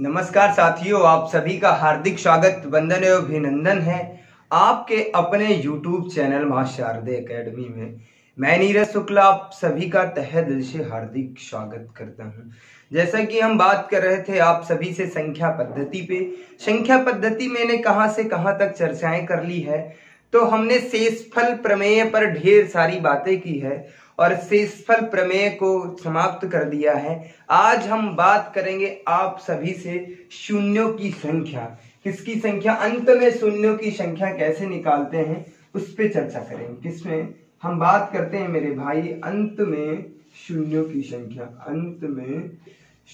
नमस्कार साथियों, आप सभी का हार्दिक स्वागत, वंदन एवं अभिनंदन है आपके अपने YouTube चैनल मां शारदे एकेडमी में। मैं नीरज शुक्ला आप सभी का तहे दिल से हार्दिक स्वागत करता हूं। जैसा कि हम बात कर रहे थे आप सभी से संख्या पद्धति पे। संख्या पद्धति मैंने कहां से कहां तक चर्चाएं कर ली है, तो हमने शेषफल प्रमेय पर ढेर सारी बातें की है और शेषफल प्रमेय को समाप्त कर दिया है। आज हम बात करेंगे आप सभी से शून्यों की संख्या। किसकी संख्या? अंत में शून्यों की संख्या कैसे निकालते हैं उस पे चर्चा करेंगे। किसमें हम बात करते हैं मेरे भाई? अंत में शून्यों की संख्या। अंत में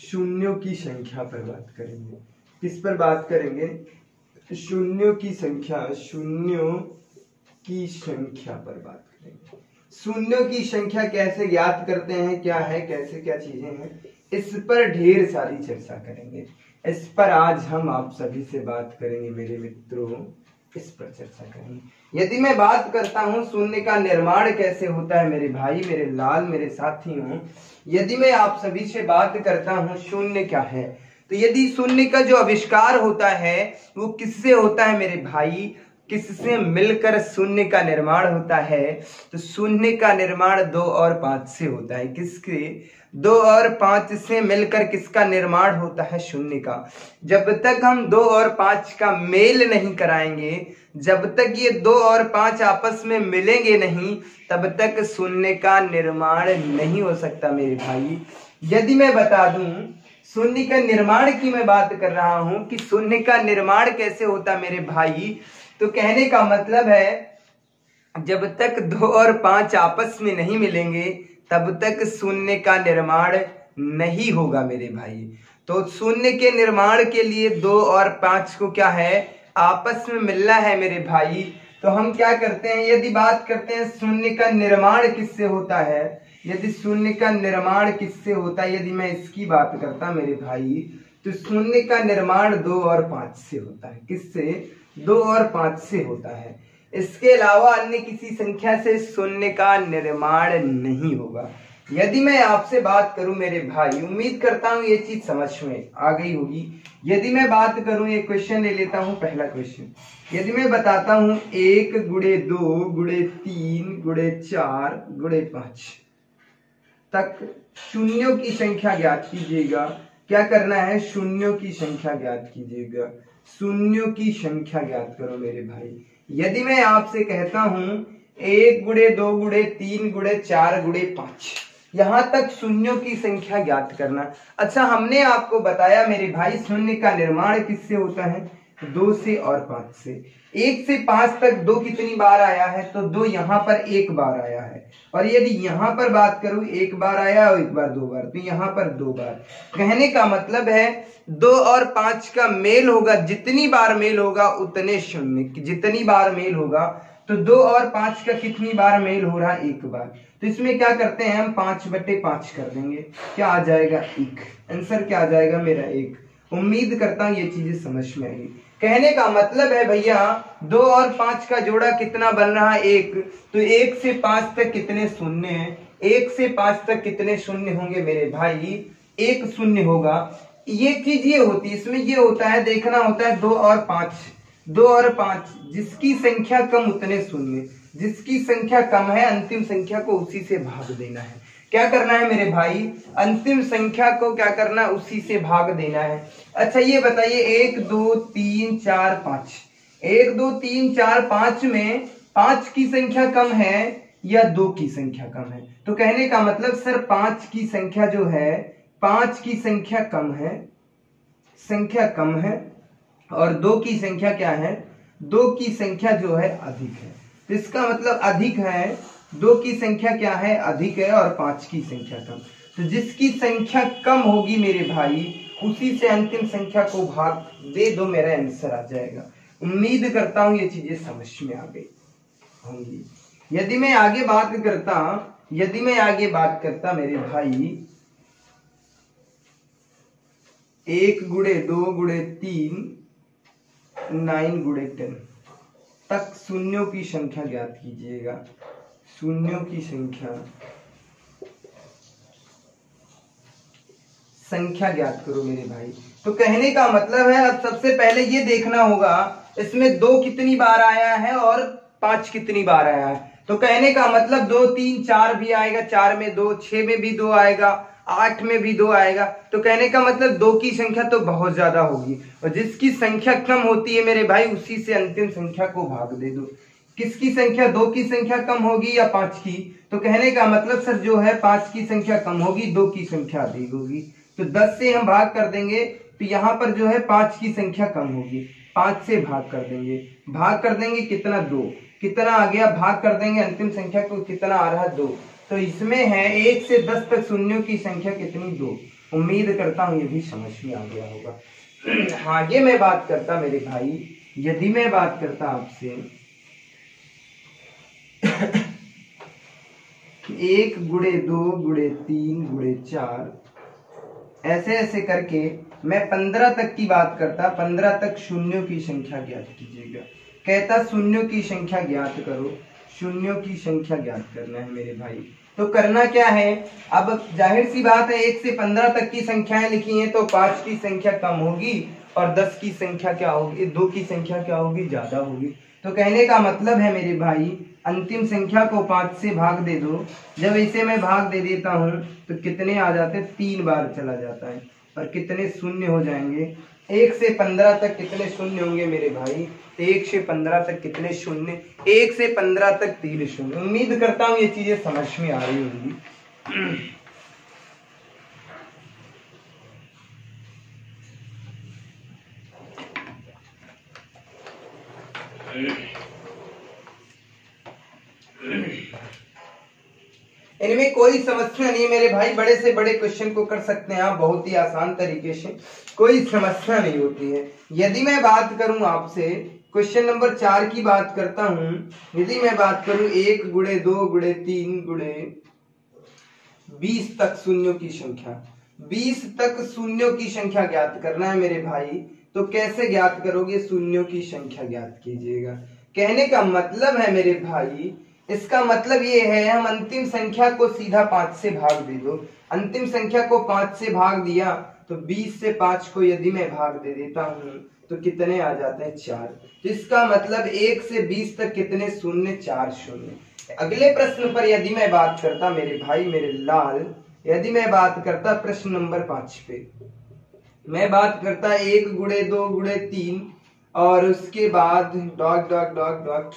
शून्यों की संख्या पर बात करेंगे। किस पर बात करेंगे? शून्यों की संख्या। शून्यों की संख्या पर बात करेंगे। शून्यों की संख्या कैसे ज्ञात करते हैं, क्या है, कैसे क्या चीजें हैं, इस पर ढेर सारी चर्चा करेंगे। इस पर आज हम आप सभी से बात करेंगे मेरे मित्रों, इस पर चर्चा करेंगे। यदि मैं बात करता हूं शून्य का निर्माण कैसे होता है मेरे भाई, मेरे लाल, मेरे साथियों, यदि मैं आप सभी से बात करता हूं शून्य क्या है, तो यदि शून्य का जो आविष्कार होता है वो किससे होता है मेरे भाई? किससे मिलकर शून्य का निर्माण होता है? तो शून्य का निर्माण 2 और 5 से होता है। किसके? 2 और 5 से मिलकर किसका निर्माण होता है? शून्य का। जब तक हम 2 और 5 का मेल नहीं कराएंगे, जब तक ये 2 और 5 आपस में मिलेंगे नहीं, तब तक शून्य का निर्माण नहीं हो सकता मेरे भाई। यदि मैं बता दूं शून्य का निर्माण की मैं बात कर रहा हूं कि शून्य का निर्माण कैसे होता मेरे भाई, तो कहने का मतलब है जब तक 2 और 5 आपस में नहीं मिलेंगे तब तक शून्य का निर्माण नहीं होगा मेरे भाई। तो शून्य के निर्माण के लिए 2 और 5 को क्या है? आपस में मिलना है मेरे भाई। तो हम क्या करते हैं, यदि बात करते हैं शून्य का निर्माण किससे होता है, यदि शून्य का निर्माण किससे होता है, यदि मैं इसकी बात करता मेरे भाई, तो शून्य का निर्माण 2 और 5 से होता है। किससे? 2 और 5 से होता है। इसके अलावा अन्य किसी संख्या से शून्य का निर्माण नहीं होगा। यदि मैं आपसे बात करूं मेरे भाई, उम्मीद करता हूं ये चीज समझ में आ गई होगी। यदि मैं बात करूं, ये क्वेश्चन ले लेता हूं, पहला क्वेश्चन यदि मैं बताता हूं 1 गुणे 2 गुणे 3 गुणे 4 गुणे 5 तक शून्यों की संख्या ज्ञात कीजिएगा। क्या करना है? शून्यों की संख्या ज्ञात कीजिएगा। शून्यों की संख्या ज्ञात करो मेरे भाई। यदि मैं आपसे कहता हूं 1 गुणे 2 गुणे 3 गुणे 4 गुणे 5, यहां तक शून्यों की संख्या ज्ञात करना। अच्छा, हमने आपको बताया मेरे भाई शून्य का निर्माण किससे होता है? 2 से और 5 से। 1 से 5 तक 2 कितनी बार आया है? तो 2 यहां पर 1 बार आया है। और यदि यहां पर बात करूं 1 बार आया और 1 बार 2 बार, तो यहां पर 2 बार। कहने का मतलब है 2 और 5 का मेल होगा, जितनी बार मेल होगा उतने शून्य। जितनी बार मेल होगा, तो 2 और 5 का कितनी बार मेल हो रहा है? 1 बार। तो इसमें क्या करते हैं हम? 5/5 कर देंगे। क्या आ जाएगा? 1। आंसर क्या आ जाएगा मेरा? 1। उम्मीद करता हूं ये चीजें समझ में आई। कहने का मतलब है भैया 2 और 5 का जोड़ा कितना बन रहा है? 1। तो 1 से 5 तक कितने शून्य हैं? 1 से 5 तक कितने शून्य होंगे मेरे भाई? 1 शून्य होगा। ये चीज ये होती है, इसमें ये होता है, देखना होता है 2 और 5। 2 और 5 जिसकी संख्या कम उतने शून्य, जिसकी संख्या कम है अंतिम संख्या को उसी से भाग देना है। क्या करना है मेरे भाई? अंतिम संख्या को क्या करना है? उसी से भाग देना है। अच्छा ये बताइए 1 2 3 4 5, 1 2 3 4 5 में 5 की संख्या कम है या 2 की संख्या कम है? तो कहने का मतलब सर 5 की संख्या जो है, 5 की संख्या कम है, संख्या कम है, और 2 की संख्या क्या है? 2 की संख्या जो है अधिक है। तो इसका मतलब अधिक है, 2 की संख्या क्या है? अधिक है, और 5 की संख्या कम। तो जिसकी संख्या कम होगी मेरे भाई उसी से अंतिम संख्या को भाग दे दो, मेरा आंसर आ जाएगा। उम्मीद करता हूं ये चीजें समझ में आ गई होंगी। यदि मैं आगे बात करता मेरे भाई 1 गुणे 2 गुणे 3 9 गुणे 10 तक शून्यों की संख्या ज्ञात कीजिएगा। शून्यों की संख्या संख्या ज्ञात करो मेरे भाई। तो कहने का मतलब है अब सबसे पहले ये देखना होगा इसमें 2 कितनी बार आया है और 5 कितनी बार आया है। तो कहने का मतलब 2 3 4 भी आएगा, 4 में 2, 6 में भी 2 आएगा, 8 में भी 2 आएगा। तो कहने का मतलब 2 की संख्या तो बहुत ज्यादा होगी, और जिसकी संख्या कम होती है मेरे भाई उसी से अंतिम संख्या को भाग दे दो। किसकी संख्या? 2 की संख्या कम होगी या 5 की? तो कहने का मतलब सर जो है 5 की संख्या कम होगी, 2 की संख्या अधिक होगी। तो 10 से हम भाग कर देंगे तो यहाँ पर जो है 5 की संख्या कम होगी, 5 से भाग कर देंगे। भाग कर देंगे कितना? 2। कितना आ गया? भाग कर देंगे अंतिम संख्या को, कितना आ रहा है? 2। तो इसमें है 1 से 10 तक शून्यों की संख्या कितनी? 2। उम्मीद करता हूं ये भी समझ में आ गया होगा। आगे मैं बात करता मेरे भाई, यदि मैं बात करता आपसे 1 गुणे 2 गुणे 3 गुणे 4 ऐसे ऐसे करके मैं 15 तक की बात करता, 15 तक शून्यों की संख्या ज्ञात कीजिएगा। कहता शून्यों की संख्या ज्ञात करो, शून्यों की संख्या ज्ञात करना है मेरे भाई। तो करना क्या है? अब जाहिर सी बात है 1 से 15 तक की संख्याएं लिखी हैं तो 5 की संख्या कम होगी और 10 की संख्या क्या होगी? 2 की संख्या क्या होगी? ज्यादा होगी। तो कहने का मतलब है मेरे भाई अंतिम संख्या को 5 से भाग दे दो। जब इसे मैं भाग दे देता हूं तो कितने आ जाते हैं? 3 बार चला जाता है और कितने शून्य हो जाएंगे? 1 से 15 तक कितने शून्य होंगे मेरे भाई? 1 से 15 तक कितने शून्य? 1 से 15 तक 3 शून्य। उम्मीद करता हूं ये चीजें समझ में आ रही होंगी। इनमें कोई समस्या नहीं मेरे भाई, बड़े से बड़े क्वेश्चन को कर सकते हैं आप बहुत ही आसान तरीके से, कोई समस्या नहीं होती है। यदि मैं बात करूं आपसे क्वेश्चन नंबर 4 की बात करता हूं, यदि मैं बात करूं 1 गुणे 2 गुणे 3 गुणे 20 तक शून्यों की संख्या, 20 तक शून्यों की संख्या ज्ञात करना है मेरे भाई। तो कैसे ज्ञात करोगे? शून्यों की संख्या ज्ञात कीजिएगा। कहने का मतलब है मेरे भाई, इसका मतलब ये है हम अंतिम संख्या को सीधा 5 से भाग दे दो। अंतिम संख्या को 5 से भाग दिया तो 20 से 5 को यदि मैं भाग दे देता हूं तो कितने आ जाते हैं? 4। तो इसका मतलब 1 से 20 तक कितने शून्य? 4 शून्य। अगले प्रश्न पर यदि मैं बात करता मेरे भाई मेरे लाल, यदि मैं बात करता प्रश्न नंबर 5 पे, मैं बात करता 1 गुणे 2 गुणे 3 और उसके बाद डॉट डॉट डॉट डॉट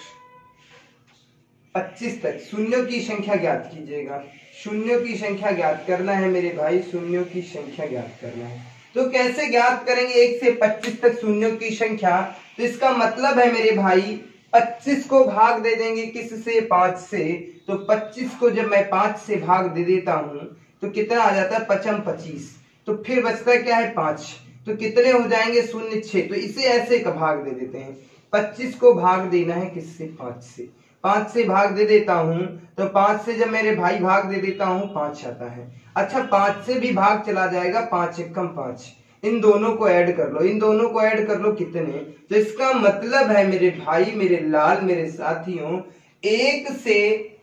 25 तक शून्यों की संख्या ज्ञात कीजिएगा। शून्यों की संख्या ज्ञात करना है मेरे भाई, शून्यों की संख्या ज्ञात करना है। तो कैसे ज्ञात करेंगे 1 से 25 तक शून्यों की संख्या? तो इसका मतलब है मेरे भाई 25 को भाग दे देंगे किससे? 5 से। तो 25 को जब मैं 5 से भाग दे देता हूं तो कितना आ जाता है? 5 25। तो फिर बचता क्या है? 5। तो कितने हो जाएंगे? शून्य 6। तो इसे ऐसे का भाग दे देते हैं, 25 को भाग देना है किससे? 5 से। 5 से भाग दे देता हूं तो 5 से जब मेरे भाई भाग दे देता हूं 5 आता है। अच्छा 5 से भी भाग चला जाएगा, 5 एकम 5। इन दोनों को ऐड कर लो, इन दोनों को ऐड कर लो कितने? तो इसका मतलब है मेरे भाई मेरे लाल मेरे साथियों 1 से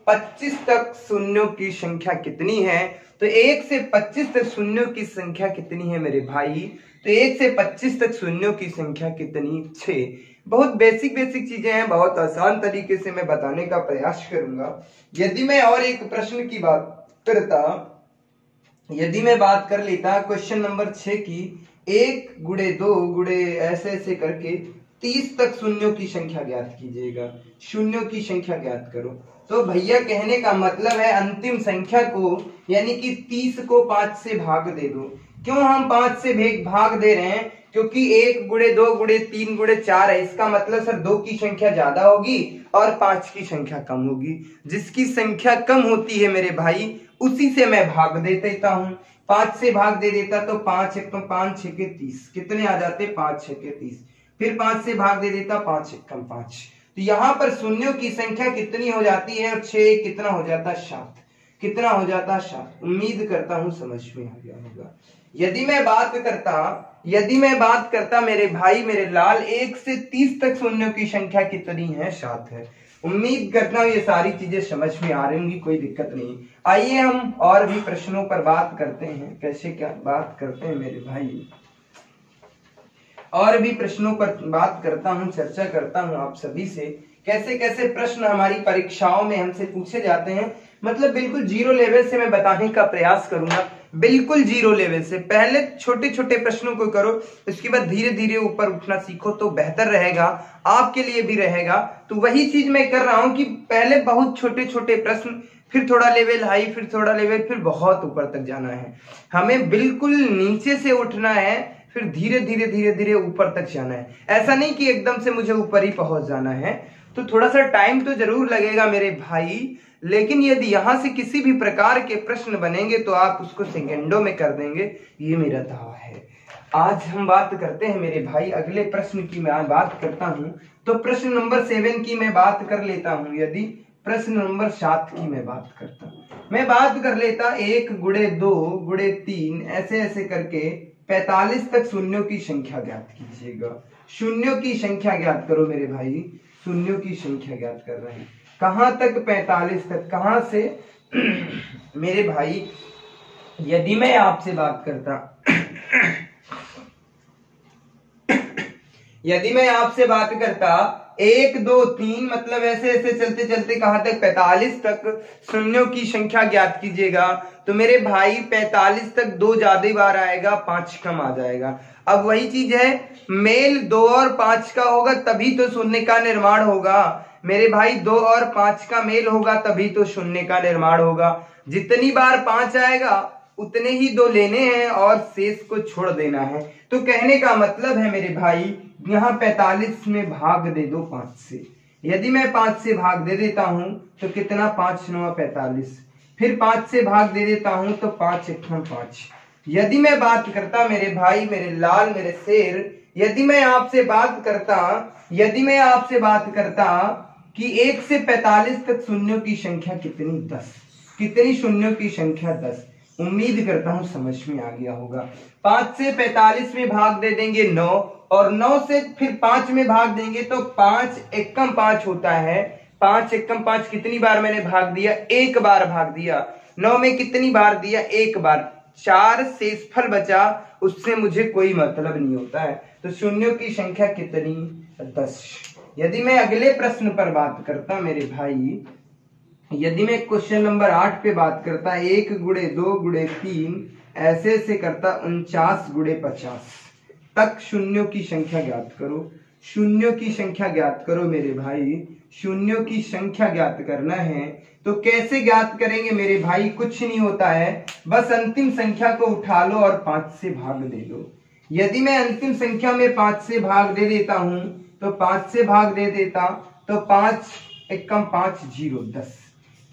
25 तक शून्यों की संख्या कितनी है? तो 1 से 25 तक शून्यों की संख्या कितनी है मेरे भाई? तो 1 से 25 तक शून्यों की संख्या कितनी? 6। बहुत बेसिक चीजें हैं, बहुत आसान तरीके से मैं बताने का प्रयास करूंगा। यदि मैं और एक प्रश्न की बात करता, यदि मैं बात कर लेता क्वेश्चन नंबर 6 की, 1 गुणे 2 गुणे ऐसे ऐसे करके 30 तक शून्यों की संख्या ज्ञात कीजिएगा। शून्यों की संख्या ज्ञात करो। तो भैया कहने का मतलब है अंतिम संख्या को यानी कि 30 को 5 से भाग दे दो। क्यों हम 5 से भाग दे रहे हैं? क्योंकि 1 गुणे 2 गुणे 3 गुणे 4 है, इसका मतलब सर 2 की संख्या ज्यादा होगी और 5 की संख्या कम होगी। जिसकी संख्या कम होती है मेरे भाई उसी से मैं भाग दे देता हूं। 5 से भाग दे देता तो 5 एकम 5 6 के 30, कितने आ जाते? 5 6 के 30। फिर 5 से भाग दे देता 5 एकम 5। तो यहाँ पर शून्यों की संख्या कितनी हो जाती है? और 6 कितना हो जाता? 7। कितना हो जाता? 7। उम्मीद करता हूं समझ में आ गया होगा। यदि मैं बात करता मेरे भाई मेरे लाल 1 से 30 तक शून्यों की संख्या कितनी है? 7 है। उम्मीद करता हूं ये सारी चीजें समझ में आ रही होंगी, कोई दिक्कत नहीं। आइए हम और भी प्रश्नों पर बात करते हैं। कैसे क्या बात करते हैं मेरे भाई, और भी प्रश्नों पर बात करता हूं, चर्चा करता हूं आप सभी से। कैसे कैसे प्रश्न हमारी परीक्षाओं में हमसे पूछे जाते हैं, मतलब बिल्कुल जीरो लेवल से मैं बताने का प्रयास करूंगा, बिल्कुल जीरो लेवल से। पहले छोटे छोटे प्रश्नों को करो, उसके बाद धीरे धीरे ऊपर उठना सीखो तो बेहतर रहेगा, आपके लिए भी रहेगा। तो वही चीज मैं कर रहा हूं कि पहले बहुत छोटे छोटे प्रश्न, फिर थोड़ा लेवल हाई, फिर थोड़ा लेवल, फिर बहुत ऊपर तक जाना है। हमें बिल्कुल नीचे से उठना है, फिर धीरे धीरे धीरे धीरे ऊपर तक जाना है। ऐसा नहीं कि एकदम से मुझे ऊपर ही पहुंच जाना है। तो थोड़ा सा टाइम तो जरूर लगेगा मेरे भाई, लेकिन यदि यहां से किसी भी प्रकार के प्रश्न बनेंगे तो आप उसको सेकंडों में कर देंगे, ये मेरा दावा है। आज हम बात करते हैं मेरे भाई अगले प्रश्न की। मैं बात करता हूं तो प्रश्न नंबर 7 की मैं बात कर लेता हूं। यदि प्रश्न नंबर 7 की मैं बात करता हूं, मैं बात कर लेता 1 गुणे 2 गुणे 3 ऐसे ऐसे करके 45 तक शून्यों की संख्या ज्ञात कीजिएगा। शून्यों की संख्या ज्ञात करो मेरे भाई, शून्यों की संख्या ज्ञात कर रहे हैं। कहां तक? 45 तक। कहां से मेरे भाई? यदि मैं आपसे बात करता यदि मैं आपसे बात करता 1 2 3, मतलब ऐसे ऐसे चलते चलते कहां तक? 45 तक शून्यों की संख्या ज्ञात कीजिएगा। तो मेरे भाई 45 तक 2 ज्यादा बार आएगा, 5 कम आ जाएगा। अब वही चीज है, मेल 2 और 5 का होगा तभी तो शून्य का निर्माण होगा मेरे भाई। 2 और 5 का मेल होगा तभी तो शून्य का निर्माण होगा। जितनी बार 5 आएगा उतने ही 2 लेने हैं और शेष को छोड़ देना है। तो कहने का मतलब है मेरे भाई, यहाँ 45 में भाग दे दो 5 से। यदि मैं 5 से भाग दे देता हूं तो कितना? 5 9 45। फिर 5 से भाग दे देता हूं तो 5 1 5। यदि मैं बात करता मेरे भाई, मेरे लाल, मेरे शेर, यदि मैं आपसे बात करता कि 1 से 45 तक शून्यों की संख्या कितनी? 10। कितनी शून्यों की संख्या? 10। उम्मीद करता हूं समझ में आ गया होगा। 5 से 45 में भाग दे देंगे 9, और 9 से फिर 5 में भाग देंगे तो 5 एकम 5 होता है। 5 एकम 5 कितनी बार मैंने भाग दिया? 1 बार भाग दिया। 9 में कितनी बार दिया? 1 बार। 4 शेषफल बचा, उससे मुझे कोई मतलब नहीं होता है। तो शून्यों की संख्या कितनी? 10। यदि मैं अगले प्रश्न पर बात करता मेरे भाई, यदि मैं क्वेश्चन नंबर 8 पे बात करता, 1 गुणे 2 गुणे 3 ऐसे ऐसे करता 49 गुणे 50 तक शून्यों की संख्या ज्ञात करो। शून्यों की संख्या ज्ञात करो मेरे भाई, शून्यों की संख्या ज्ञात करना है। तो कैसे ज्ञात करेंगे मेरे भाई? कुछ नहीं होता है, बस अंतिम संख्या को उठा लो और 5 से भाग दे दो। यदि मैं अंतिम संख्या में 5 से भाग दे देता हूं तो 5 से भाग दे देता तो 5 एकम 5 0 10।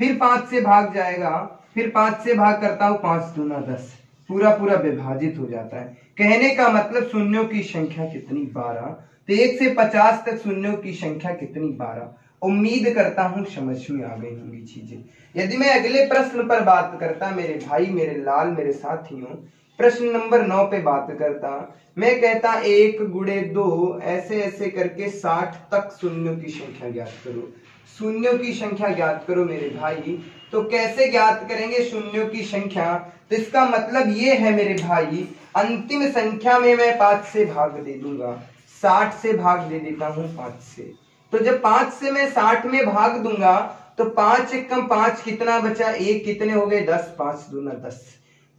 फिर 5 से भाग जाएगा, फिर 5 से भाग करता हूं, 5 दूना 10, पूरा पूरा विभाजित हो जाता है। कहने का मतलब शून्यों की संख्या कितनी? 12। तो 1 से 50 तक शून्यों की संख्या कितनी? 12। उम्मीद करता हूं समझ में आ गई होंगी चीजें। यदि मैं अगले प्रश्न पर बात करता मेरे भाई, मेरे लाल, मेरे साथियों, प्रश्न नंबर 9 पे बात करता, मैं कहता 1 गुणे 2 ऐसे ऐसे करके 60 तक शून्यों की संख्या ज्ञात करो। शून्यों की संख्या ज्ञात करो मेरे भाई। तो कैसे ज्ञात करेंगे शून्यों की संख्या? तो इसका मतलब ये है मेरे भाई, अंतिम संख्या में मैं 5 से भाग दे दूंगा। 60 से भाग दे देता हूं 5 से। तो जब 5 से मैं 60 में भाग दूंगा तो 5 एकम 5 कितना बचा? 1। कितने हो गए? 10। 5 दूना 10।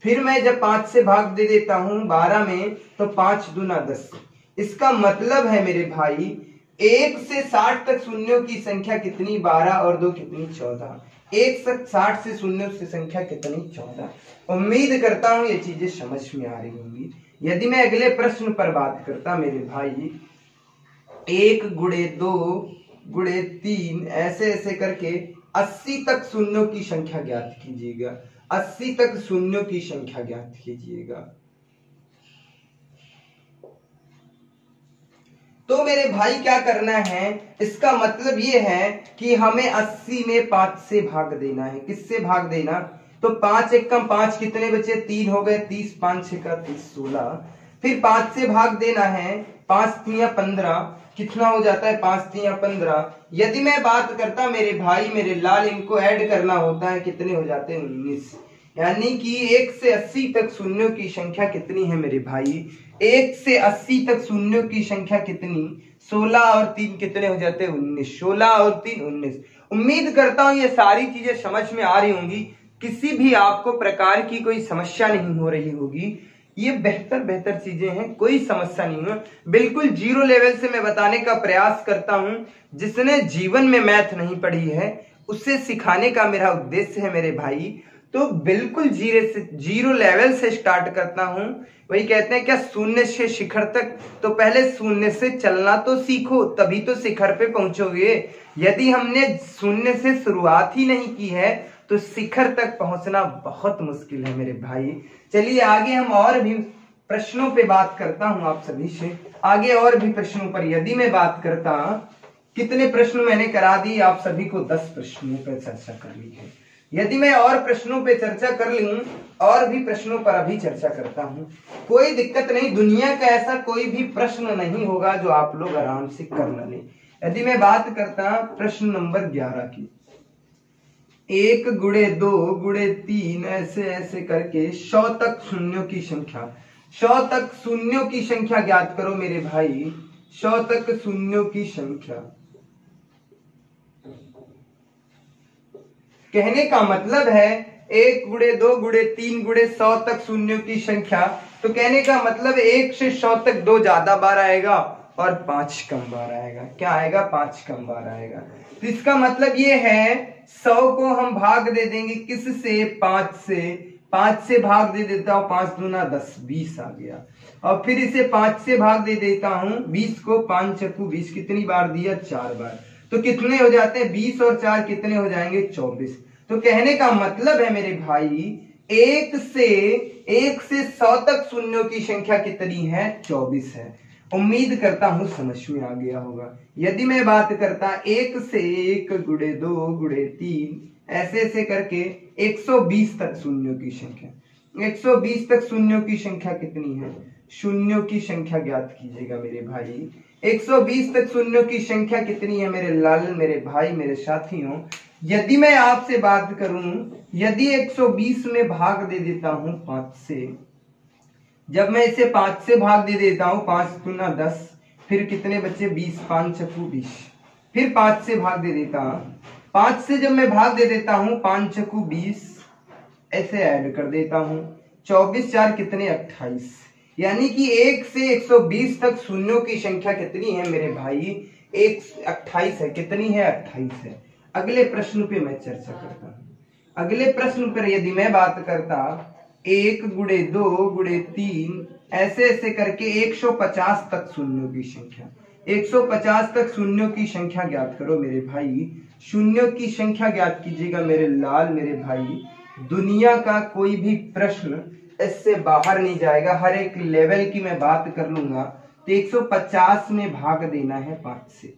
फिर मैं जब 5 से भाग दे देता हूं 12 में तो 5 दूना 10। इसका मतलब है मेरे भाई, 1 से 60 तक शून्यों की संख्या कितनी? 12 और 2 कितनी? 14। 1 से 60 से शून्यों की संख्या कितनी? 14। उम्मीद करता हूं ये चीजें समझ में आ रही होंगी। यदि मैं अगले प्रश्न पर बात करता मेरे भाई, 1 गुणे 2 गुणे 3 ऐसे ऐसे करके 80 तक शून्यों की संख्या ज्ञात कीजिएगा। 80 तक शून्यों की संख्या ज्ञात कीजिएगा। तो मेरे भाई क्या करना है? इसका मतलब ये है कि हमें 80 में 5 से भाग देना है। किससे भाग देना? तो 5 एकम 5 कितने बचे? 3 हो गए। 30 5 6 का 30 16। फिर 5 से भाग देना है, 5 3 15 कितना हो जाता है 5 3 15। यदि मैं बात करता मेरे भाई मेरे लाल, इनको ऐड करना होता है, कितने हो जाते हैं 19। यानी कि 1 से 80 तक शून्यों की संख्या कितनी है मेरे भाई, 1 से 80 तक शून्यों की संख्या कितनी, 16 और 3 कितने हो जाते हैं 19। 16 और 3 19। उम्मीद करता हूं ये सारी चीजें समझ में आ रही होंगी, किसी भी आपको प्रकार की कोई समस्या नहीं हो रही होगी। ये बेहतर चीजें हैं, कोई समस्या नहीं है। बिल्कुल जीरो लेवल से मैं बताने का प्रयास करता हूं। जिसने जीवन में मैथ नहीं पढ़ी है उसे सिखाने का मेरा उद्देश्य है मेरे भाई। तो बिल्कुल जीरो लेवल से स्टार्ट करता हूं। वही कहते हैं क्या, शून्य से शिखर तक, तो पहले शून्य से चलना तो सीखो, तभी तो शिखर पे पहुंचोगे। यदि हमने शून्य से शुरुआत ही नहीं की है तो शिखर तक पहुंचना बहुत मुश्किल है मेरे भाई। चलिए आगे हम और भी प्रश्नों पे बात करता हूं आप सभी से। आगे और भी प्रश्नों पर यदि मैं बात करता, कितने प्रश्न मैंने करा दी आप सभी को, 10 प्रश्नों पर चर्चा कर ली है। यदि मैं और प्रश्नों पे चर्चा कर लूं, और भी प्रश्नों पर अभी चर्चा करता हूं, कोई दिक्कत नहीं। दुनिया का ऐसा कोई भी प्रश्न नहीं होगा जो आप लोग आराम से कर न लें। यदि मैं बात करता प्रश्न नंबर 11 की, 1 गुणे 2 गुणे 3 ऐसे ऐसे करके 100 तक शून्यों की संख्या, 100 तक शून्यों की संख्या ज्ञात करो मेरे भाई। 100 तक शून्यों की संख्या, कहने का मतलब है 1 गुणे 2 गुणे 3 गुणे 100 तक शून्यों की संख्या। तो कहने का मतलब 1 से 100 तक 2 ज्यादा बार आएगा और 5 कम बार आएगा। क्या आएगा, 5 कम बार आएगा। तो इसका मतलब ये है 100 को हम भाग दे देंगे किस से, 5 से। 5 से भाग दे देता हूं, 5 दूना 10, 20 आ गया। और फिर इसे 5 से भाग दे देता हूं 20 को, 5 चक्कू 20 कितनी बार दिया, 4 बार। तो कितने हो जाते हैं 20 और 4 कितने हो जाएंगे 24। तो कहने का मतलब है मेरे भाई 1 से 100 तक शून्यों की संख्या कितनी है, 24 है। उम्मीद करता हूं समझ में आ गया होगा। यदि मैं बात करता 1 से 1 गुणे 2 गुणे 3 ऐसे ऐसे करके 120 तक शून्यों की संख्या, 120 तक शून्यों की संख्या कितनी है, शून्यों की संख्या ज्ञात कीजिएगा मेरे भाई। 120 तक शून्यों की संख्या कितनी है मेरे लाल, मेरे भाई, मेरे साथियों। यदि मैं आपसे बात करूं, यदि 120 में भाग दे देता हूं 5 से, जब मैं इसे 5 से भाग दे देता हूं, 5 दूना 10, फिर कितने बच्चे 20, 5 चक्कू 20, फिर 5 से भाग दे देता हूं। 5 से जब मैं भाग दे देता हूं, 5 चक्कू 20, ऐसे ऐड कर देता हूं, 24 4 कितने 28। यानी कि 1 से 120 तक शून्यों की संख्या कितनी है मेरे भाई, 28 है। कितनी है, 28 है। अगले प्रश्न पे मैं चर्चा करता हूं। अगले प्रश्न पर यदि मैं बात करता 1 गुणे 2 गुणे 3 ऐसे ऐसे करके 150 तक शून्यों की संख्या, 150 तक शून्यों की संख्या ज्ञात करो मेरे भाई। शून्यों की संख्या ज्ञात कीजिएगा मेरे लाल, मेरे भाई। दुनिया का कोई भी प्रश्न इससे बाहर नहीं जाएगा। हर एक लेवल की मैं बात कर लूंगा। तो 150 में भाग देना है 5 से,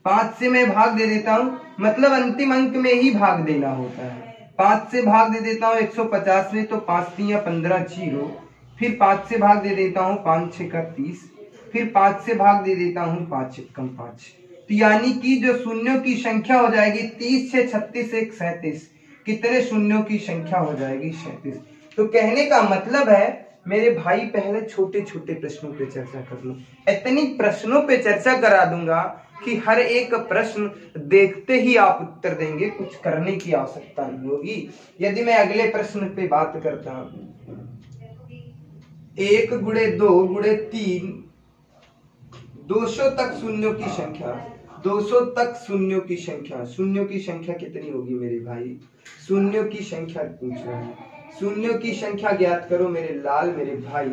5 से मैं भाग दे देता हूं, मतलब अंतिम अंक में ही भाग देना होता है। 5 से भाग दे देता हूं 150 में, तो 5 3 15 0, फिर 5 से भाग दे देता हूं 5 6 30, फिर 5 से भाग दे देता हूं 5 1 5। तो यानी कि जो शून्यों की संख्या हो जाएगी 30 से 36 1 37, कितने शून्यों की संख्या हो जाएगी 37। तो कहने का मतलब है मेरे भाई पहले छोटे छोटे प्रश्नों पे चर्चा कर लूं, इतनी प्रश्नों पे चर्चा करा दूंगा कि हर एक प्रश्न देखते ही आप उत्तर देंगे, कुछ करने की आवश्यकता नहीं होगी। यदि मैं अगले प्रश्न पे बात करता हूं, 1 गुणे 2 गुणे 3 200 तक शून्यों की संख्या, 200 तक शून्यों की संख्या, शून्यों की संख्या कितनी होगी मेरे भाई, शून्यों की संख्या पूछ रहा है। शून्यों की संख्या ज्ञात करो मेरे लाल, मेरे भाई।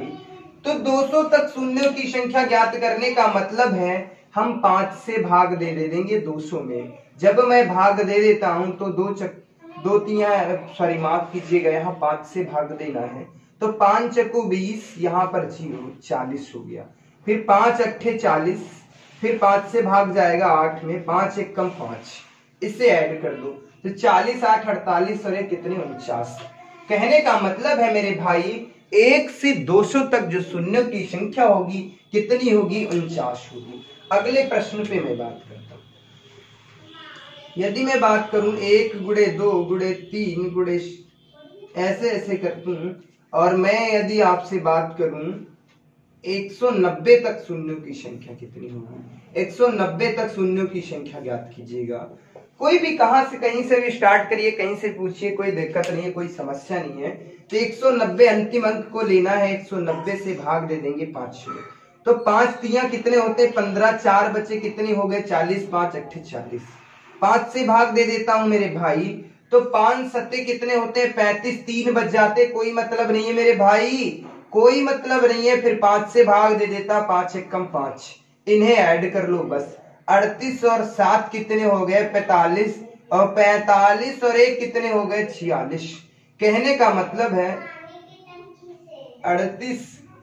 तो 200 तक शून्यों की संख्या ज्ञात करने का मतलब है हम 5 से भाग दे देंगे 200 में। जब मैं भाग दे देता हूं तो माफ कीजिएगा, यहाँ 5 से भाग देना है। तो 5 चक्कू 20, यहाँ पर 0, 40 हो गया। फिर 5 अट्ठे 40, फिर 5 से भाग जाएगा 8 में, 5 1 कम 5, इससे ऐड कर दो तो 40 8 48 और कितने 49। कहने का मतलब है मेरे भाई 1 से 200 तक जो शून्यों की संख्या होगी कितनी होगी? 49 होगी। अगले प्रश्न पे मैं बात करता हूं। यदि मैं बात करूं 1 गुणे 2 गुणे 3 गुणे ऐसे ऐसे करता हूं, और मैं यदि आपसे बात करूं 190 तक शून्यों की संख्या कितनी होगी? 190 तक शून्यों की संख्या ज्ञात कीजिएगा। कोई भी कहां से कहीं से भी स्टार्ट करिए, कहीं से पूछिए, कोई दिक्कत नहीं है, कोई समस्या नहीं है। तो 190 अंतिम अंक को लेना है, 190 से भाग दे देंगे 5 से। तो 5 तियां कितने होते? 15, 4 बचे कितने हो गए? 40, 5 अट्ठे 40। 5 से भाग दे देता हूं मेरे भाई, तो 5 सत्ते कितने होते हैं? 35, 3 बच जाते, कोई मतलब नहीं है मेरे भाई, कोई मतलब नहीं है। फिर 5 से भाग दे देता, 5 एकम 5, इन्हें ऐड कर लो बस। 38 और 7 कितने हो गए? 45, और 45 और 1 कितने हो गए? 46। कहने का मतलब है 38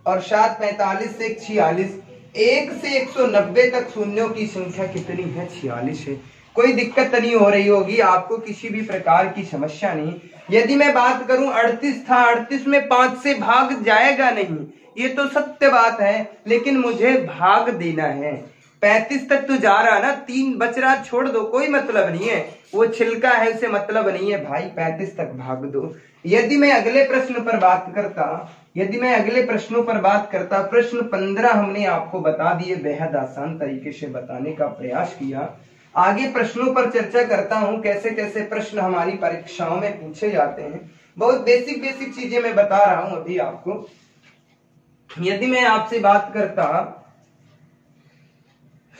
और 7 45 से 46, 1 से 190 तक शून्यों की संख्या कितनी है? 46 है। कोई दिक्कत नहीं हो रही होगी आपको, किसी भी प्रकार की समस्या नहीं। यदि मैं बात करूं 38 था, 38 में 5 से भाग जाएगा नहीं, ये तो सत्य बात है, लेकिन मुझे भाग देना है। 35 तक तो जा रहा ना, 3 बच रहा, छोड़ दो, कोई मतलब नहीं है, वो छिलका है, उसे मतलब नहीं है भाई, 35 तक भाग दो। यदि मैं अगले प्रश्न पर बात करता, प्रश्न 15 हमने आपको बता दिए, बेहद आसान तरीके से बताने का प्रयास किया। आगे प्रश्नों पर चर्चा करता हूं, कैसे कैसे प्रश्न हमारी परीक्षाओं में पूछे जाते हैं। बहुत बेसिक चीजें मैं बता रहा हूं अभी आपको। यदि मैं आपसे बात करता,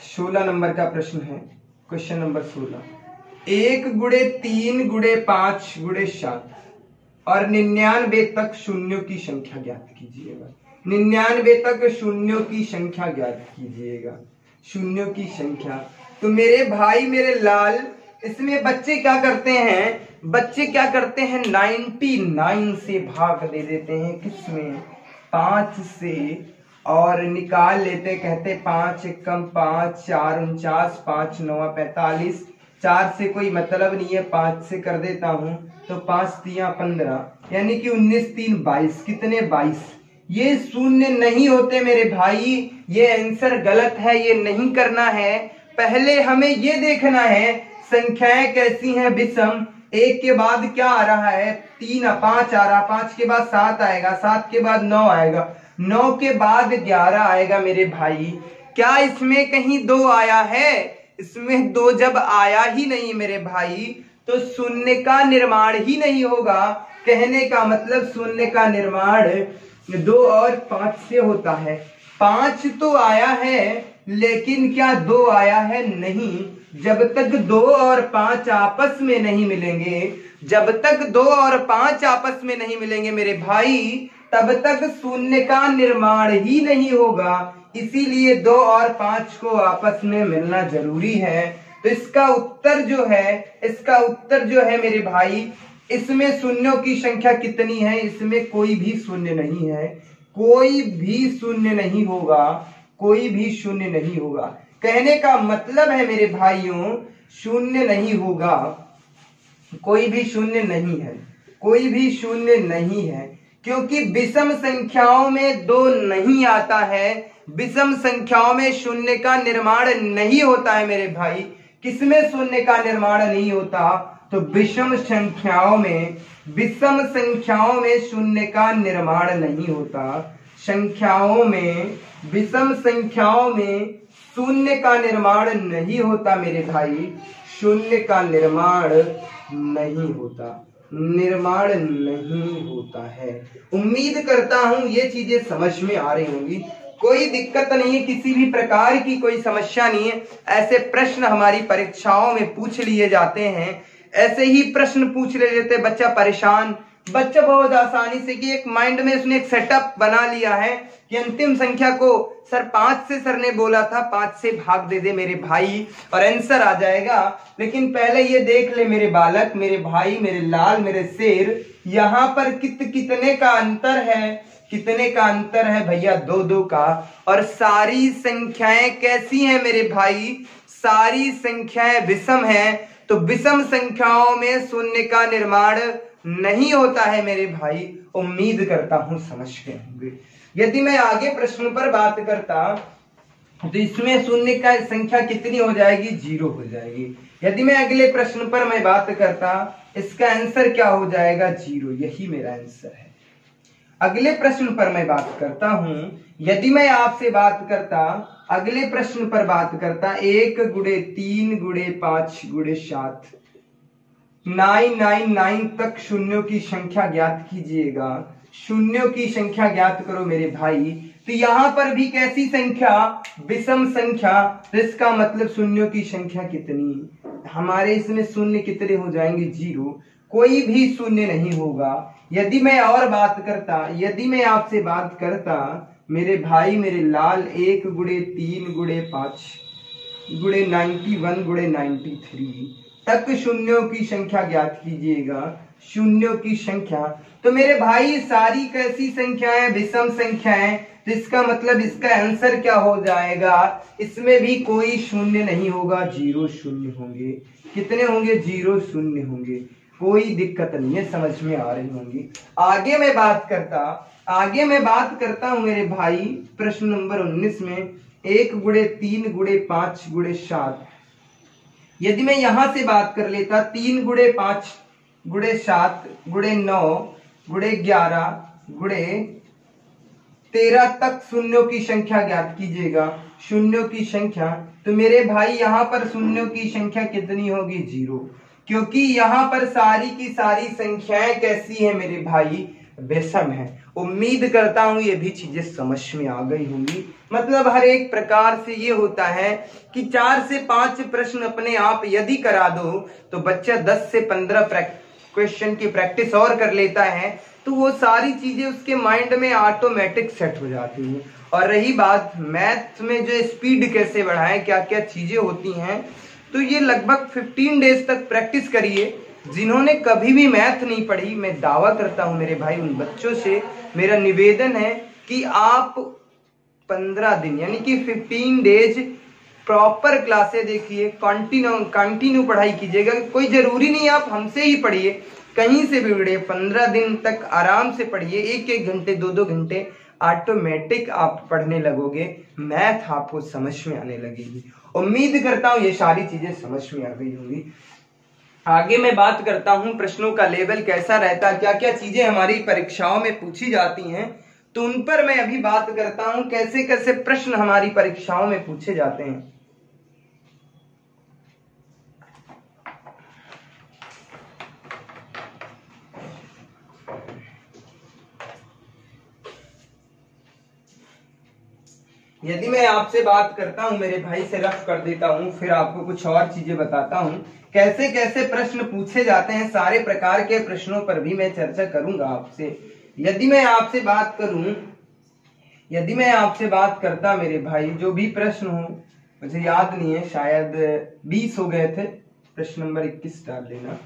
16 नंबर का प्रश्न है, क्वेश्चन नंबर 16। 1 गुणे 3 गुणे 5 गुणे 7 और 99 तक शून्यों की संख्या ज्ञात कीजिएगा। 99 तक शून्यों की संख्या ज्ञात कीजिएगा, शून्यों की संख्या। तो मेरे भाई मेरे लाल, इसमें बच्चे क्या करते हैं? 99 से भाग दे देते हैं, किसमें? 5 से, और निकाल लेते, कहते 5 एकम 5, 4 49, 5 9 45, 4 से कोई मतलब नहीं है, 5 से कर देता हूं, तो 5 तियां 15, यानी कि 19 3 22, कितने? 22। ये शून्य नहीं होते मेरे भाई, ये आंसर गलत है, ये नहीं करना है। पहले हमें ये देखना है संख्याएं कैसी हैं, विषम। 1 के बाद क्या आ रहा है? 3 5 आ रहा, 5 के बाद 7 आएगा, 7 के बाद 9 आएगा, 9 के बाद 11 आएगा मेरे भाई। क्या इसमें कहीं 2 आया है? इसमें 2 जब आया ही नहीं मेरे भाई, तो शून्य का निर्माण ही नहीं होगा। कहने का मतलब शून्य का निर्माण 2 और 5 से होता है। 5 तो आया है, लेकिन क्या 2 आया है? नहीं। जब तक 2 और 5 आपस में नहीं मिलेंगे, जब तक 2 और 5 आपस में नहीं मिलेंगे मेरे भाई, तब तक शून्य का निर्माण ही नहीं होगा। इसीलिए 2 और 5 को आपस में मिलना जरूरी है। तो इसका उत्तर जो है मेरे भाई, इसमें शून्यों की संख्या कितनी है? इसमें कोई भी शून्य नहीं है, कोई भी शून्य नहीं होगा, कोई भी शून्य नहीं होगा। कहने का मतलब है मेरे भाइयों, शून्य नहीं होगा, कोई भी शून्य नहीं है, कोई भी शून्य नहीं है, क्योंकि विषम संख्याओं में 2 नहीं आता है, विषम संख्याओं में शून्य का निर्माण नहीं होता है मेरे भाई। किसमें शून्य का निर्माण नहीं होता? तो विषम संख्याओं में शून्य का निर्माण नहीं होता। विषम संख्याओं में शून्य का निर्माण नहीं होता मेरे भाई, शून्य का निर्माण नहीं होता है। उम्मीद करता हूं ये चीजें समझ में आ रही होंगी, कोई दिक्कत नहीं है, किसी भी प्रकार की कोई समस्या नहीं है। ऐसे प्रश्न हमारी परीक्षाओं में पूछ लिए जाते हैं, ऐसे ही प्रश्न पूछ ले लेते, बच्चा परेशान, बच्चा बहुत आसानी से कि एक माइंड में उसने एक सेटअप बना लिया है कि अंतिम संख्या को सर 5 से, सर ने बोला था 5 से भाग दे दे मेरे भाई और आंसर आ जाएगा। लेकिन पहले ये देख ले मेरे बालक, मेरे भाई, मेरे लाल, मेरे शेर, यहाँ पर कितने का अंतर है? कितने का अंतर है भैया? 2-2 का। और सारी संख्याएं कैसी हैं मेरे भाई? सारी संख्याएं विषम हैं। तो विषम संख्याओं में शून्य का निर्माण नहीं होता है मेरे भाई। उम्मीद करता हूं समझ गए होंगे। यदि मैं आगे प्रश्न पर बात करता तो इसमें शून्य का संख्या कितनी हो जाएगी? 0 हो जाएगी। यदि मैं अगले प्रश्न पर मैं बात करता, इसका आंसर क्या हो जाएगा? 0। यही मेरा आंसर है। अगले प्रश्न पर मैं बात करता हूं। यदि मैं आपसे बात करता, अगले प्रश्न पर बात करता, 1 गुणे 3 गुणे 5 गुणे 7 999 तक शून्यों की संख्या ज्ञात कीजिएगा। शून्यों की संख्या ज्ञात करो मेरे भाई। तो यहां पर भी कैसी संख्या? विषम संख्या। तो इसका मतलब शून्यों की संख्या कितनी? हमारे इसमें शून्य कितने हो जाएंगे? 0। कोई भी शून्य नहीं होगा। यदि मैं और बात करता, यदि मैं आपसे बात करता मेरे भाई मेरे लाल, 1 गुणे 3 गुणे 5 गुणे 91 गुणे 93 तक शून्यों की संख्या ज्ञात कीजिएगा। शून्यों की संख्या, तो मेरे भाई सारी कैसी संख्याएं? विषम संख्याएं। तो इसका मतलब इसका आंसर क्या हो जाएगा? इसमें भी कोई शून्य नहीं होगा, 0 शून्य होंगे। कितने होंगे? 0 शून्य होंगे। कोई दिक्कत नहीं है, समझ में आ रही होंगी। आगे मैं बात करता हूं मेरे भाई प्रश्न नंबर 19 में, 1 गुणे 3 गुणे 5 गुणे 7। यदि मैं यहां से बात कर लेता, 3 गुणे 5 गुणे 7 गुणे 9 गुणे 11 गुणे 13 तक शून्यों की संख्या ज्ञात कीजिएगा। शून्यों की संख्या, तो मेरे भाई यहां पर शून्यों की संख्या कितनी होगी? 0, क्योंकि यहां पर सारी की सारी संख्याएं कैसी है मेरे भाई? विषम है। उम्मीद करता हूं ये भी चीजें समझ में आ गई होंगी। मतलब हर एक प्रकार से ये होता है कि 4 से 5 प्रश्न अपने आप यदि करा दो तो बच्चा 10 से 15 क्वेश्चन की प्रैक्टिस और कर लेता है, तो वो सारी चीजें उसके माइंड में ऑटोमेटिक सेट हो जाती हैं। और रही बात मैथ में जो स्पीड कैसे बढ़ाएं, क्या क्या चीजें होती हैं, तो ये लगभग 15 डेज तक प्रैक्टिस करिए। जिन्होंने कभी भी मैथ नहीं पढ़ी, मैं दावा करता हूं मेरे भाई उन बच्चों से मेरा निवेदन है कि आप 15 दिन यानी कि 15 डेज प्रॉपर क्लासें देखिए, कंटिन्यू पढ़ाई कीजिएगा। कोई जरूरी नहीं आप हमसे ही पढ़िए, कहीं से भी पढ़िए। 15 दिन तक आराम से पढ़िए, 1-1 घंटे 2-2 घंटे, ऑटोमेटिक आप पढ़ने लगोगे, मैथ आपको समझ में आने लगेगी। उम्मीद करता हूं ये सारी चीजें समझ में आ गई होंगी। आगे मैं बात करता हूं प्रश्नों का लेवल कैसा रहता है, क्या क्या चीजें हमारी परीक्षाओं में पूछी जाती हैं, तो उन पर मैं अभी बात करता हूं कैसे कैसे प्रश्न हमारी परीक्षाओं में पूछे जाते हैं। यदि मैं आपसे बात करता हूं मेरे भाई से रफ कर देता हूं, फिर आपको कुछ और चीजें बताता हूं कैसे कैसे प्रश्न पूछे जाते हैं। सारे प्रकार के प्रश्नों पर भी मैं चर्चा करूंगा आपसे। यदि मैं आपसे बात करता मेरे भाई, जो भी प्रश्न हो, मुझे याद नहीं है, शायद 20 हो गए थे, प्रश्न नंबर 21 डाल लेना।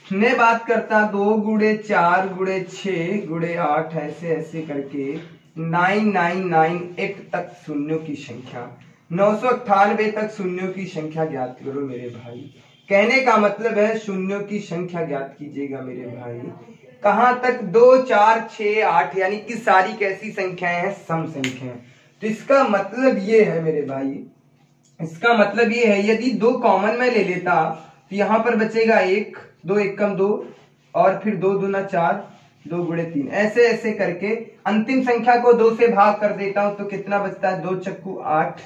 मैं बात करता 2 गुणे 4 गुणे 6 गुणे 8 ऐसे ऐसे करके 9998 तक शून्यों की संख्या, 998 तक शून्यों की संख्या ज्ञात करो मेरे भाई। कहने का मतलब है शून्यों की संख्या ज्ञात कीजिएगा मेरे भाई। कहां तक? 2 4 6 8, यानी कि सारी कैसी संख्याएं हैं? सम संख्याएं। तो इसका मतलब ये है मेरे भाई, इसका मतलब ये है यदि 2 कॉमन में ले लेता तो यहां पर बचेगा 1, 2 एकम 2 और फिर 2 दूना 4, 2 गुणे 3, ऐसे ऐसे करके अंतिम संख्या को 2 से भाग कर देता हूं तो कितना बचता है? 2 चक्कू 8,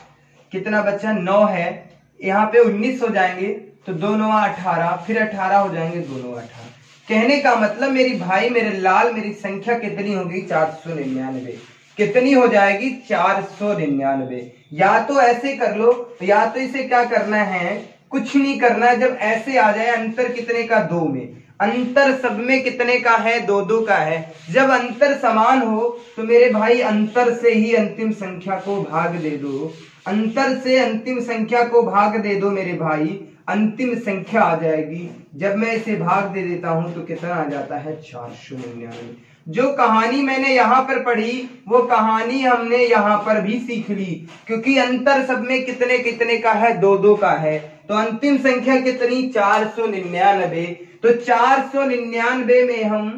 कितना बचा? 9 है। यहाँ पे 19 हो जाएंगे तो 2 9 18, फिर 18 हो जाएंगे, 2 9 18। कहने का मतलब मेरी भाई मेरे लाल, मेरी संख्या कितनी होगी? 499। कितनी हो जाएगी? 499। या तो ऐसे कर लो, या तो इसे क्या करना है, कुछ नहीं करना है। जब ऐसे आ जाए अंतर कितने का? 2 में, अंतर सब में कितने का है? 2-2 का है। जब अंतर समान हो तो मेरे भाई अंतर से ही अंतिम संख्या को भाग दे दो, अंतर से अंतिम संख्या को भाग दे दो मेरे भाई, अंतिम संख्या आ जाएगी। जब मैं इसे भाग दे देता हूं तो कितना आ जाता है? 499। जो कहानी मैंने यहाँ पर पढ़ी वो कहानी हमने यहाँ पर भी सीख ली, क्योंकि अंतर सब में कितने कितने का है? 2-2 का है। तो अंतिम संख्या कितनी? 499। तो 499 में हम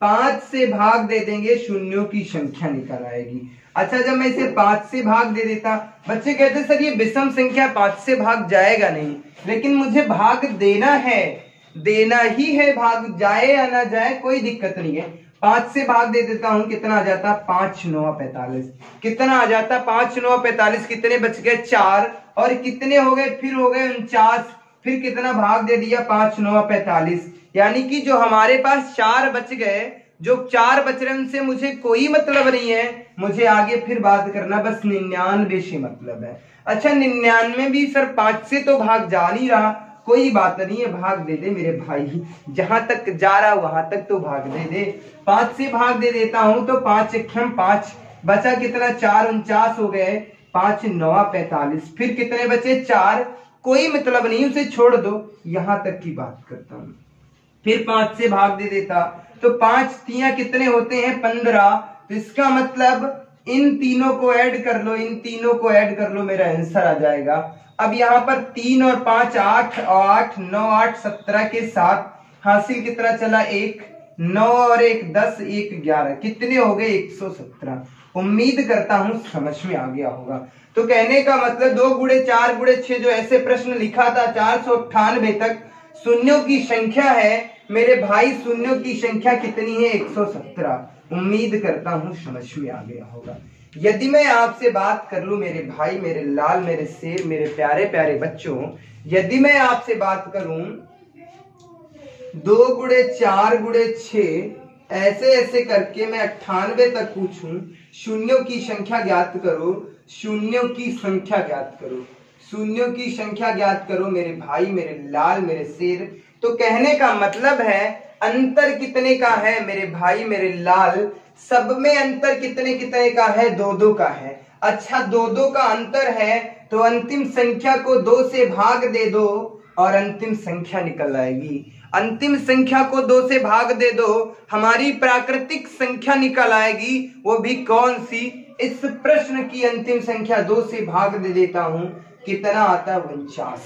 5 से भाग दे देंगे, शून्यों की संख्या निकल आएगी। अच्छा, जब मैं इसे 5 से भाग दे देता, बच्चे कहते सर ये विषम संख्या 5 से भाग जाएगा नहीं, लेकिन मुझे भाग देना है, देना ही है, भाग जाए या ना जाए कोई दिक्कत नहीं है। 5 से भाग दे देता हूं, कितना आ जाता, 5 9 45, कितना आ जाता 5 9 45, कितने बच गए 4, और कितने हो गए, फिर हो गए 49, फिर कितना भाग दे दिया 5 9 45, यानी कि जो हमारे पास 4 बच गए, जो 4 बच रहे उनसे मुझे कोई मतलब नहीं है, मुझे आगे फिर बात करना बस 99 से मतलब है। अच्छा, 99 भी सर 5 से तो भाग जा नहीं रहा, कोई बात नहीं है, भाग दे दे मेरे भाई, जहां तक जा रहा वहां तक तो भाग दे दे। 5 से भाग दे देता हूं तो 5 1 5, बचा कितना 4 49 हो गए, 5 9 45, फिर कितने बचे 4, कोई मतलब नहीं, उसे छोड़ दो, यहां तक की बात करता हूं। फिर 5 से भाग दे देता तो 5 3 कितने होते हैं 15, तो इसका मतलब इन तीनों को ऐड कर लो, इन तीनों को ऐड कर लो, मेरा आंसर आ जाएगा। अब यहाँ पर 3 और 5 8, 8 9 8 17 के साथ हासिल कितना चला 1, 9 और 1 10, 1 11, कितने हो गए 117। उम्मीद करता हूं समझ में आ गया होगा। तो कहने का मतलब 2 गुणे 4 गुणे 6 जो ऐसे प्रश्न लिखा था 498 तक, शून्यों की संख्या है मेरे भाई, शून्यों की संख्या कितनी है 117। उम्मीद करता हूं समझ में आ गया होगा। यदि मैं आपसे बात कर लूं मेरे भाई, मेरे लाल, मेरे शेर, मेरे प्यारे प्यारे बच्चों, यदि मैं आपसे बात करूं 2 गुणे 4 गुणे 6 ऐसे ऐसे करके मैं 98 तक पूछूं, शून्यों की संख्या ज्ञात करो, शून्यों की संख्या ज्ञात करो, शून्यों की संख्या ज्ञात करो मेरे भाई, मेरे लाल, मेरे शेर, तो कहने का मतलब है अंतर कितने का है मेरे भाई, मेरे लाल, सब में अंतर कितने कितने का है, 2 2 का है। अच्छा, 2 2 का अंतर है तो अंतिम संख्या को 2 से भाग दे दो और अंतिम संख्या निकल आएगी। अंतिम संख्या को 2 से भाग दे दो, हमारी प्राकृतिक संख्या निकल आएगी, वो भी कौन सी, इस प्रश्न की अंतिम संख्या 2 से भाग दे देता हूं, कितना आता है 49,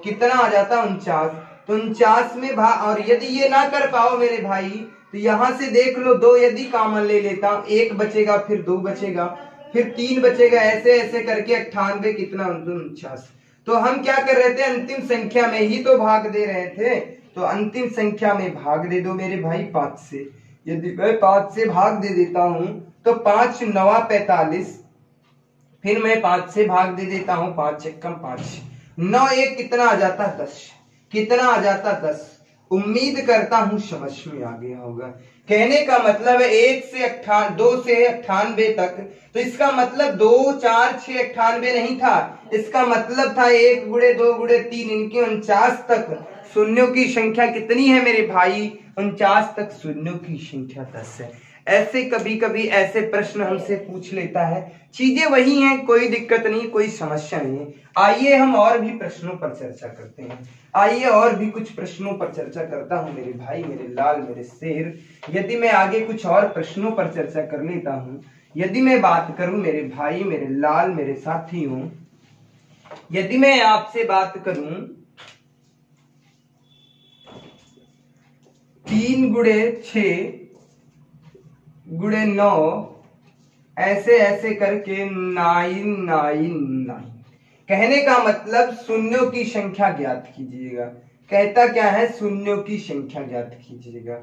कितना आ जाता है 49, तो 49 में भाग, और यदि ये ना कर पाओ मेरे भाई तो यहां से देख लो 2 यदि कॉमन ले लेता हूं, 1 बचेगा, फिर 2 बचेगा, फिर 3 बचेगा, ऐसे ऐसे करके 98 कितना 49। तो हम क्या कर रहे थे, अंतिम संख्या में ही तो भाग दे रहे थे, तो अंतिम संख्या में भाग दे दो मेरे भाई 5 से। यदि मैं 5 से भाग दे देता हूं तो 5 9 45, फिर मैं 5 से भाग दे देता हूं, 5 1 5, 9 1 कितना आ जाता है 10, कितना आ जाता 10। उम्मीद करता हूं समझ में आ गया होगा। कहने का मतलब है 1 से 2 से 98 तक, तो इसका मतलब 2 4 6 98 नहीं था, इसका मतलब था 1 गुणे 2 गुणे 3, इनके 49 तक शून्यों की संख्या कितनी है मेरे भाई, 49 तक शून्यों की संख्या 10 है। ऐसे कभी कभी ऐसे प्रश्न हमसे पूछ लेता है, चीजें वही हैं, कोई दिक्कत नहीं, कोई समस्या नहीं है। आइए हम और भी प्रश्नों पर चर्चा करते हैं, आइए और भी कुछ प्रश्नों पर चर्चा करता हूं मेरे भाई, मेरे लाल, मेरे शेर। यदि मैं आगे कुछ और प्रश्नों पर चर्चा कर लेता हूं, यदि मैं बात करूं मेरे भाई, मेरे लाल, मेरे साथियों, यदि मैं आपसे बात करूं 3 गुणे 6 गुणे 9 ऐसे ऐसे करके 999, कहने का मतलब शून्यों की संख्या ज्ञात कीजिएगा। कहता क्या है, शून्यों की संख्या ज्ञात कीजिएगा,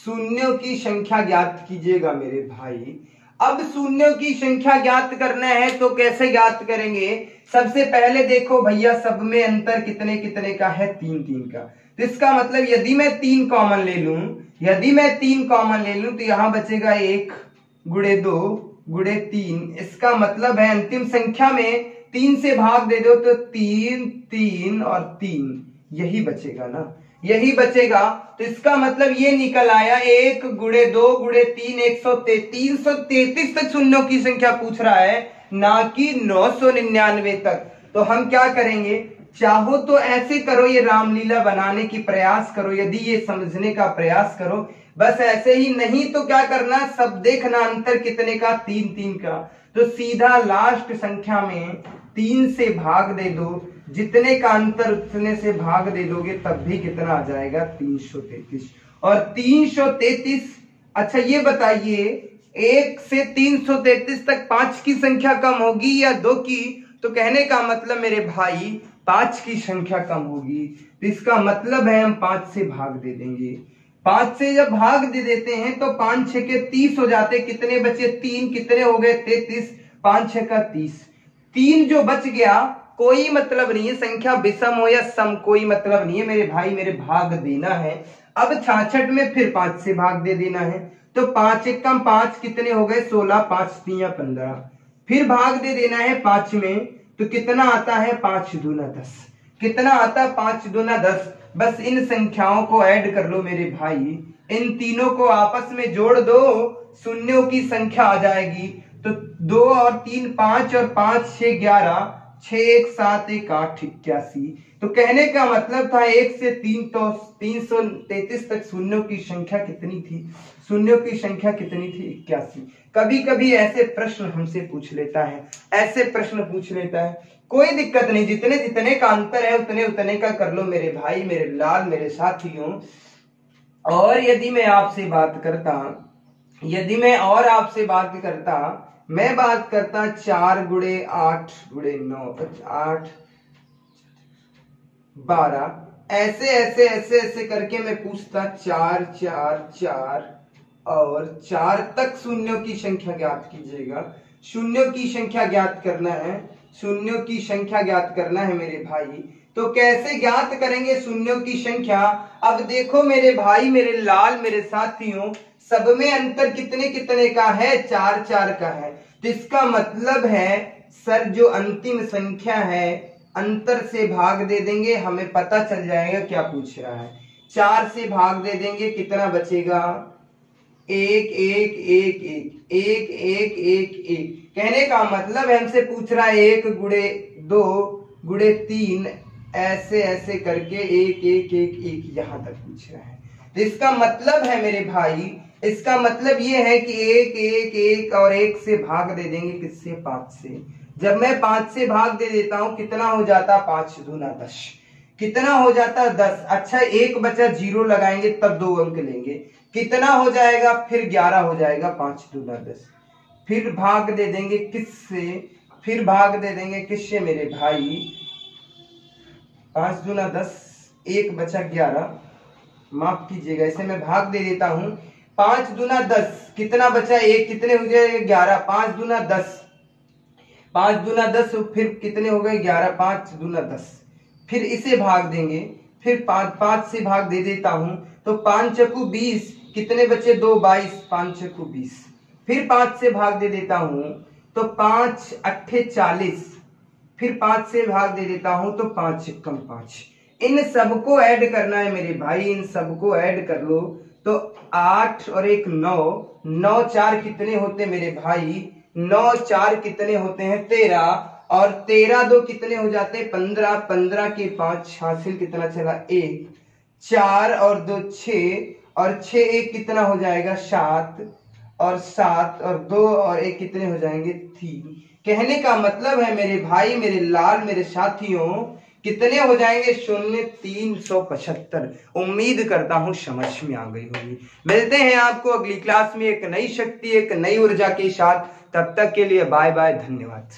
शून्यों की संख्या ज्ञात कीजिएगा मेरे भाई। अब शून्यों की संख्या ज्ञात करना है तो कैसे ज्ञात करेंगे, सबसे पहले देखो भैया सब में अंतर कितने कितने का है, 3 3 का, तो इसका मतलब यदि मैं 3 कॉमन ले लूं, यदि मैं 3 कॉमन ले लूं तो यहां बचेगा 1 गुणे 2 गुणे 3, इसका मतलब है अंतिम संख्या में 3 से भाग दे दो तो 3 3 और 3, यही बचेगा ना, यही बचेगा। तो इसका मतलब ये निकल आया 1 गुणे 2 गुणे 3 333 तक शून्यों की संख्या पूछ रहा है, ना कि 999 तक। तो हम क्या करेंगे, चाहो तो ऐसे करो, ये रामलीला बनाने की प्रयास करो, यदि ये समझने का प्रयास करो, बस ऐसे ही, नहीं तो क्या करना, सब देखना अंतर कितने का, 3 3 का, तो सीधा लास्ट संख्या में 3 से भाग दे दो, जितने का अंतर उतने से भाग दे दोगे तब भी कितना आ जाएगा 333। और 333, अच्छा ये बताइए 1 से 333 तक 5 की संख्या कम होगी या 2 की? तो कहने का मतलब मेरे भाई 5 की संख्या कम होगी, तो इसका मतलब है हम 5 से भाग दे देंगे। 5 से जब भाग दे देते हैं तो 5 6 के 30 हो जाते, कितने बचे 3, कितने हो गए 33, 5 6 का 30, 3 जो बच गया कोई मतलब नहीं है, संख्या विषम हो या सम कोई मतलब नहीं है मेरे भाई, मेरे भाग देना है। अब 66 में फिर 5 से भाग दे देना है, तो 5 1 कम 5 कितने हो गए 16, 5 3 15, फिर भाग दे देना है 5 में, तो कितना आता है 5 दूना 10, कितना आता है 5 दूना 10। बस इन संख्याओं को ऐड कर लो मेरे भाई, इन तीनों को आपस में जोड़ दो, शून्यों की संख्या आ जाएगी। तो 2 और 3 5 और 5 6 11, 6 1 7 1 8 81। तो कहने का मतलब था 1 से 3 तो 333 तक शून्यों की संख्या कितनी थी? शून्यों की संख्या कितनी थी? 81। कभी कभी ऐसे प्रश्न हमसे पूछ लेता है, ऐसे प्रश्न पूछ लेता है, कोई दिक्कत नहीं, जितने जितने का अंतर है उतने उतने का कर लो मेरे भाई, मेरे लाल, मेरे साथियों। और यदि मैं आपसे बात करता, यदि मैं और आपसे बात करता, मैं बात करता 4 गुणे 8 गुणे 9 8 12, ऐसे ऐसे ऐसे ऐसे करके मैं पूछता 4 4 4 और 4 तक शून्यों की संख्या ज्ञात कीजिएगा। शून्यों की संख्या ज्ञात करना है, शून्यों की संख्या ज्ञात करना है मेरे भाई। तो कैसे ज्ञात करेंगे शून्यों की संख्या? अब देखो मेरे भाई, मेरे लाल, मेरे साथियों, सब में अंतर कितने कितने का है? 4 4 का है। तो इसका मतलब है सर जो अंतिम संख्या है अंतर से भाग दे देंगे, हमें पता चल जाएगा क्या पूछ रहा है। 4 से भाग दे देंगे, कितना बचेगा? 1 1 1 1 1 1 1 1। कहने का मतलब हमसे पूछ रहा है 1 गुणे 2 गुणे 3, ऐसे ऐसे करके 1 1 1 1 यहां तक पूछ रहा है। तो इसका मतलब है मेरे भाई, इसका मतलब ये है कि 1 1 1 और 1 से भाग दे देंगे, किससे? 5 से। जब मैं 5 से भाग दे देता हूं कितना हो जाता? 5 दूना 10, कितना हो जाता? 10। अच्छा एक बचा, 0 लगाएंगे तब 2 अंक लेंगे, कितना हो जाएगा? फिर 11 हो जाएगा, 5 दूना 10। फिर भाग दे देंगे किससे? फिर भाग दे देंगे किससे मेरे भाई? 5 दूना 10, 1 बचा 11, माफ कीजिएगा, इसे मैं भाग दे देता हूं। 5 दूना 10, कितना बचा? 1, कितने हो जाएगा? 11, 5 दूना 10, 5 दूना 10, फिर कितने हो गए? 11, 5 दूना 10। फिर इसे भाग देंगे, फिर 5 से भाग दे देता हूं, तो 5 चकू 20, कितने बचे? 2 22, 5 चकू 20। फिर 5 से भाग दे देता हूं तो 5 अट्ठे 40, फिर 5 से भाग दे देता हूं तो 5 कम 5। इन सबको ऐड करना है मेरे भाई, इन सबको ऐड कर लो तो 8 और 1 9, 9 4 कितने होते मेरे भाई? 9 4 कितने होते हैं? 13, और 13 2 कितने हो जाते हैं? 15, 15 के 5, हासिल कितना चला? 1, 4 और 2 6, और 6 1 कितना हो जाएगा? 7, और 7 और 2 और 1 कितने हो जाएंगे? 3। कहने का मतलब है मेरे भाई, मेरे लाल, मेरे साथियों, कितने हो जाएंगे? 0 375। उम्मीद करता हूं समझ में आ गई होगी। मिलते हैं आपको अगली क्लास में एक नई शक्ति, एक नई ऊर्जा के साथ। तब तक के लिए बाय बाय, धन्यवाद।